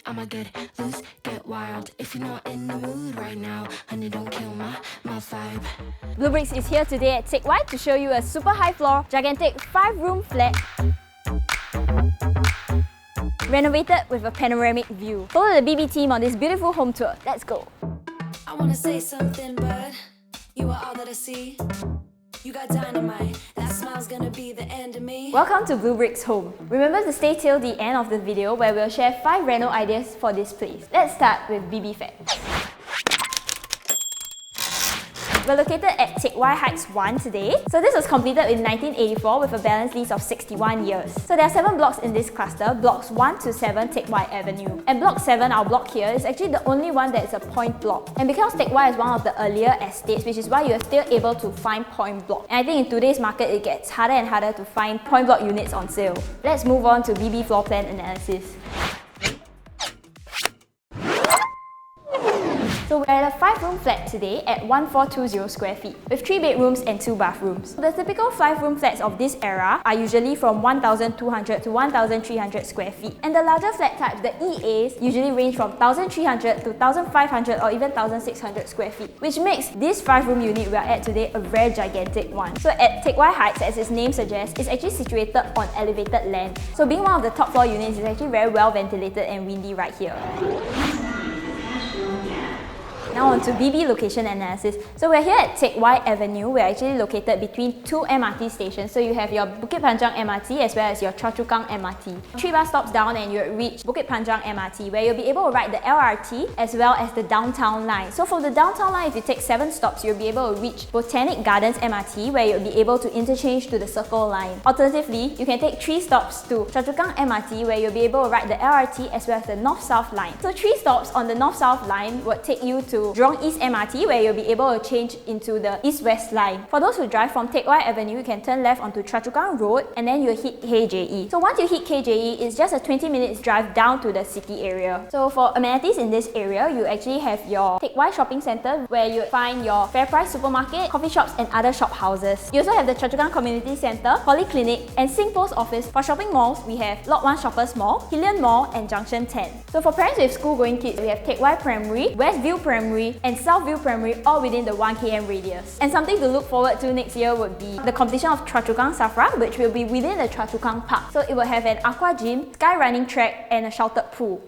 I'ma get loose, get wild. If you're not in the mood right now, honey, don't kill my vibe. Bleubricks is here today at Teck Whye to show you a super high floor, gigantic 5-room flat renovated with a panoramic view. Follow the BB team on this beautiful home tour. Let's go. I wanna say something, but you are all that I see. You got dynamite, that smile's gonna be the end of me. Welcome to Bleubricks home. Remember to stay till the end of the video where we'll share 5 reno ideas for this place. Let's start with BB Facts. We're located at Teck Whye Heights 1 today. So this was completed in 1984 with a balance lease of 61 years. So there are 7 blocks in this cluster, blocks 1 to 7 Teck Whye Avenue. And block 7, our block here, is actually the only one that is a point block. And because Teck Whye is one of the earlier estates, which is why you are still able to find point block. And I think in today's market, it gets harder and harder to find point block units on sale. Let's move on to BB floor plan analysis. So we're at a 5-room flat today at 1420 square feet with 3 bedrooms and 2 bathrooms. The typical 5-room flats of this era are usually from 1,200 to 1,300 square feet. And the larger flat types, the EAs, usually range from 1,300 to 1,500 or even 1,600 square feet, which makes this 5-room unit we are at today a very gigantic one. So at Teck Whye Heights, as its name suggests, it's actually situated on elevated land. So being one of the top floor units, it's actually very well ventilated and windy right here. Now on to BB location analysis. So we're here at Teck Whye Avenue. We're actually located between 2 MRT stations. So you have your Bukit Panjang MRT as well as your Choa Chu Kang MRT. 3 bus stops down and you'll reach Bukit Panjang MRT, where you'll be able to ride the LRT as well as the downtown line. So for the downtown line, if you take 7 stops, you'll be able to reach Botanic Gardens MRT, where you'll be able to interchange to the Circle line. Alternatively, you can take 3 stops to Choa Chu Kang MRT, where you'll be able to ride the LRT as well as the North-South line. So 3 stops on the North-South line would take you to Jurong East MRT, where you'll be able to change into the East-West line. For those who drive from Teck Whye Avenue, you can turn left onto Choa Chu Kang Road and then you'll hit KJE. So once you hit KJE, it's just a 20 minutes drive down to the city area. So for amenities in this area, you actually have your Teck Whye Shopping Centre, where you find your FairPrice supermarket, coffee shops and other shop houses. You also have the Choa Chu Kang Community Centre, Polyclinic and Singpost Office. For shopping malls, we have Lot 1 Shoppers Mall, Hillion Mall and Junction 10. So for parents with school-going kids, we have Teck Whye Primary, Westview Primary and Southview Primary, all within the 1 km radius. And something to look forward to next year would be the completion of Choa Chu Kang SAFRA, which will be within the Choa Chu Kang Park. So it will have an aqua gym, sky running track and a sheltered pool.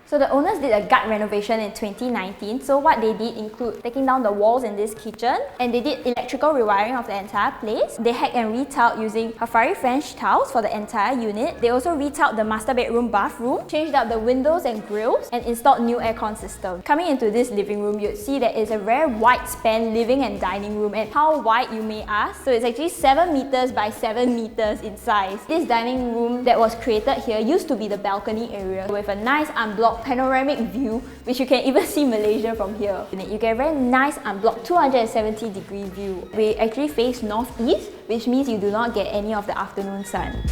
So the owners did a gut renovation in 2019. So what they did include taking down the walls in this kitchen, and they did electrical rewiring of the entire place. They hacked and retiled using Hafari French tiles for the entire unit. They also retiled the master bedroom bathroom, changed out the windows and grills, and installed new aircon system. Coming into this living room, you'd see that it's a very wide span living and dining room. And how wide, you may ask? So it's actually 7 meters by 7 meters in size. This dining room that was created here used to be the balcony area with a nice unblocked panoramic view, which you can even see Malaysia from here. You get a very nice unblocked 270-degree view. We actually face northeast, which means you do not get any of the afternoon sun.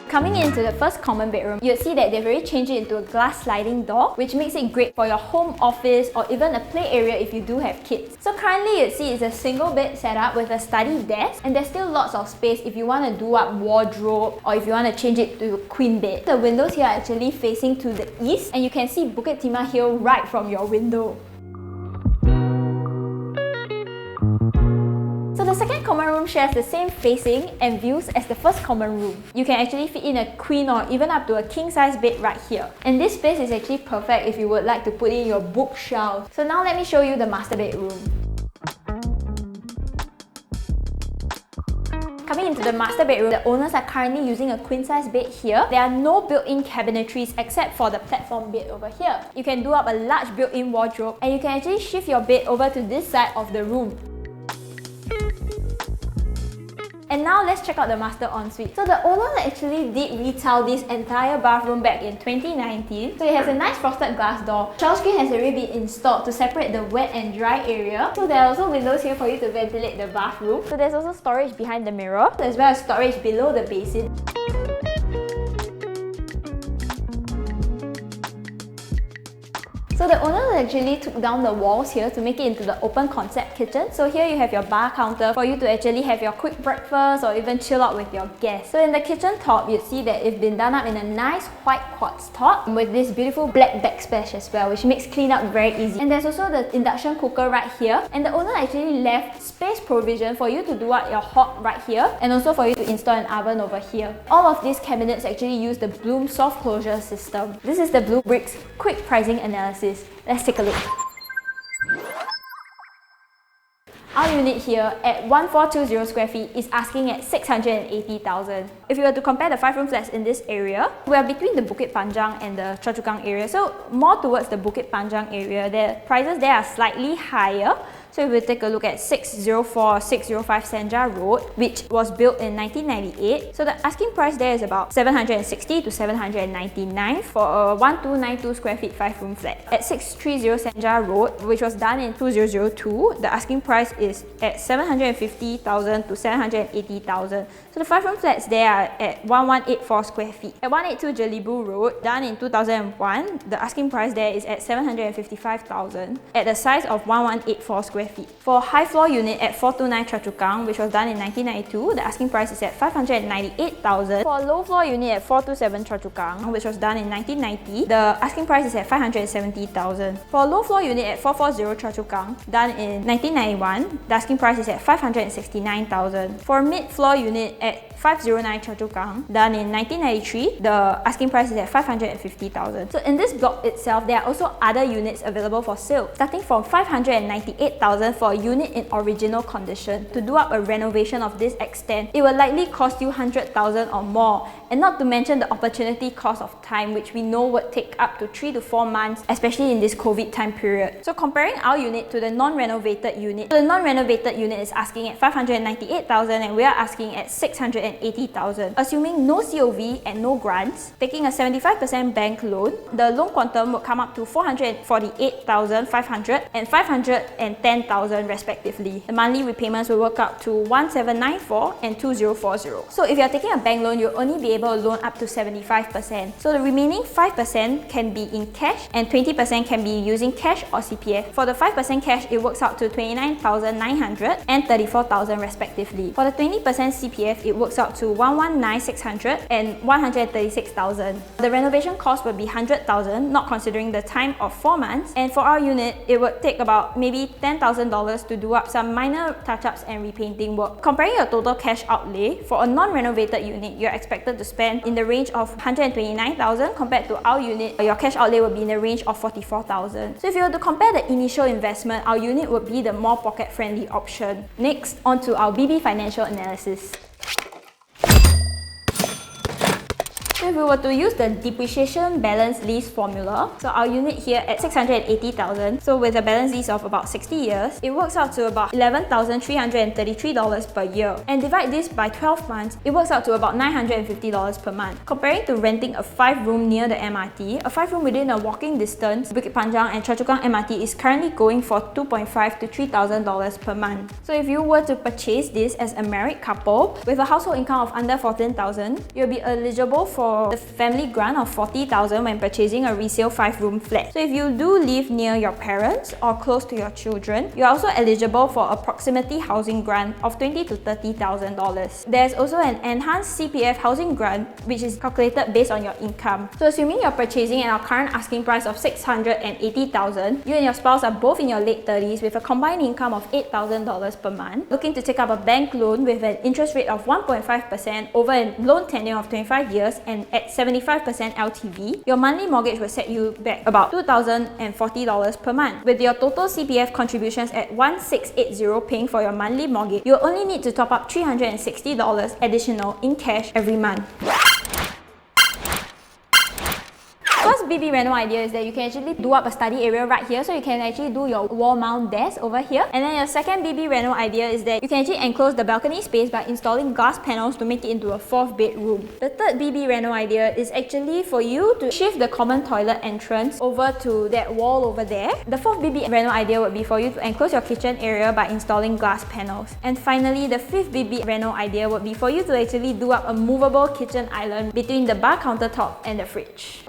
Coming into the first common bedroom, you'll see that they've already changed it into a glass sliding door, which makes it great for your home office or even a play area if you do have kids. So currently you'll see it's a single bed setup with a study desk, and there's still lots of space if you want to do up wardrobe or if you want to change it to a queen bed. The windows here are actually facing to the east, and you can see Bukit Timah Hill right from your window. So the second common room shares the same facing and views as the first common room. You can actually fit in a queen or even up to a king-size bed right here. And this space is actually perfect if you would like to put in your bookshelf. So now let me show you the master bedroom. Coming into the master bedroom, the owners are currently using a queen-size bed here. There are no built-in cabinetries except for the platform bed over here. You can do up a large built-in wardrobe, and you can actually shift your bed over to this side of the room. And now let's check out the master ensuite. So the owner actually did retile this entire bathroom back in 2019. So it has a nice frosted glass door. Shower screen has already been installed to separate the wet and dry area. So there are also windows here for you to ventilate the bathroom. So there's also storage behind the mirror, as well as storage below the basin. So the owners actually took down the walls here to make it into the open concept kitchen. So here you have your bar counter for you to actually have your quick breakfast or even chill out with your guests. So in the kitchen top, you'd see that it's been done up in a nice white quartz top with this beautiful black backsplash as well, which makes cleanup very easy. And there's also the induction cooker right here, and the owner actually left space provision for you to do up your hob right here, and also for you to install an oven over here. All of these cabinets actually use the Bloom soft closure system. This is the bleubricks quick pricing analysis. Let's take a look. Our unit here at 1420 square feet is asking at 680,000. If you were to compare the 5-room flats in this area, we are between the Bukit Panjang and the Choa Chu Kang area. So more towards the Bukit Panjang area, the prices there are slightly higher. So if we take a look at 604 605 Senja Road, which was built in 1998, so the asking price there is about 760 to 799 for a 1292 square feet 5-room flat. At 630 Senja Road, which was done in 2002, the asking price is at 750,000 to 780,000. So the 5-room flats there are at 1184 square feet. At 182 Jelibu Road, done in 2001, the asking price there is at 755,000 at the size of 1184 square feet. For high floor unit at 429 Choa Chu Kang, which was done in 1992, the asking price is at 598,000. For low floor unit at 427 Choa Chu Kang, which was done in 1990, the asking price is at 570,000. For low floor unit at 440 Choa Chu Kang, done in 1991, the asking price is at 569,000. For mid floor unit at 509 Choa Chu Kang, done in 1993, the asking price is at 550,000. So in this block itself, there are also other units available for sale, starting from 598,000 for a unit in original condition. To do up a renovation of this extent, it will likely cost you 100,000 or more, and not to mention the opportunity cost of time, which we know would take up to 3 to 4 months, especially in this COVID time period. So comparing our unit to the non-renovated unit, the non-renovated unit is asking at 598,000 and we are asking at 680,000. Assuming no COV and no grants, taking a 75% bank loan, the loan quantum would come up to 448,500 and 510,000 respectively. The monthly repayments will work out to 1794 and 2040. So if you are taking a bank loan, you'll only be able to loan up to 75%. So the remaining 5% can be in cash and 20% can be using cash or CPF. For the 5% cash, it works out to 29,900 and 34,000 respectively. For the 20% CPF, it works out to 119,600 and 136,000. The renovation cost would be 100,000, not considering the time of 4 months. And for our unit, it would take about maybe $10,000 to do up some minor touch-ups and repainting work. Comparing your total cash outlay, for a non-renovated unit, you're expected to spend in the range of 129,000 compared to our unit, your cash outlay will be in the range of 44,000. So if you were to compare the initial investment, our unit would be the more pocket-friendly option. Next, on to our BB financial analysis. So if we were to use the depreciation balance lease formula, so our unit here at 680,000, so with a balance lease of about 60 years, it works out to about $11,333 per year. And divide this by 12 months, it works out to about $950 per month. Comparing to renting a 5-room near the MRT, a 5-room within a walking distance, Bukit Panjang and Choa Chu Kang MRT is currently going for $2,500 to $3,000 per month. So if you were to purchase this as a married couple with a household income of under 14,000, you'll be eligible for the family grant of 40,000 when purchasing a resale 5-room flat. So if you do live near your parents or close to your children, you're also eligible for a proximity housing grant of $20,000 to $30,000. There's also an enhanced CPF housing grant, which is calculated based on your income. So assuming you're purchasing at our current asking price of 680,000, you and your spouse are both in your late 30s with a combined income of $8,000 per month, looking to take up a bank loan with an interest rate of 1.5% over a loan tenure of 25 years and at 75% LTV, your monthly mortgage will set you back about $2,040 per month. With your total CPF contributions at 1,680 paying for your monthly mortgage, you'll only need to top up $360 additional in cash every month. First BB reno idea is that you can actually do up a study area right here, so you can actually do your wall mount desk over here. And then your second BB reno idea is that you can actually enclose the balcony space by installing glass panels to make it into a 4th bedroom. The third BB reno idea is actually for you to shift the common toilet entrance over to that wall over there. The 4th BB reno idea would be for you to enclose your kitchen area by installing glass panels. And finally, the 5th BB reno idea would be for you to actually do up a movable kitchen island between the bar countertop and the fridge.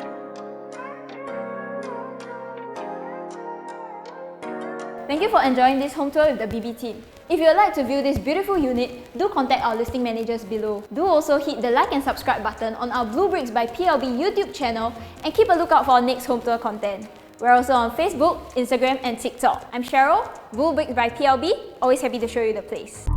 Thank you for enjoying this home tour with the BB team. If you would like to view this beautiful unit, do contact our listing managers below. Do also hit the like and subscribe button on our bleubricks by PLB YouTube channel and keep a lookout for our next home tour content. We're also on Facebook, Instagram and TikTok. I'm Cheryl, bleubricks by PLB, always happy to show you the place.